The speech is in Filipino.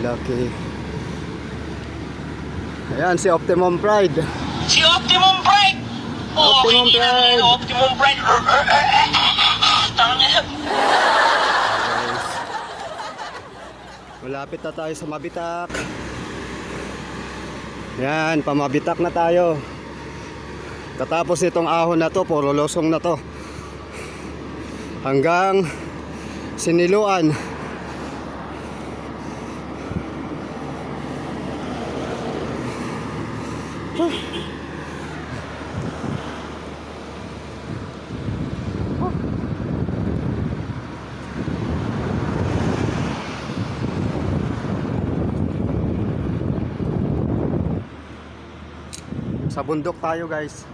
Laki. Ayan, si Optimum Pride. Si Optimum Pride! Oh, Optimum hindi na Pride. Optimum Pride. Tangin. Guys, malapit na tayo sa Mabitak. Yan, pamabitak na tayo. Katapos itong ahon na to, puro losong na to, hanggang Siniluan. Sa bundok tayo, guys.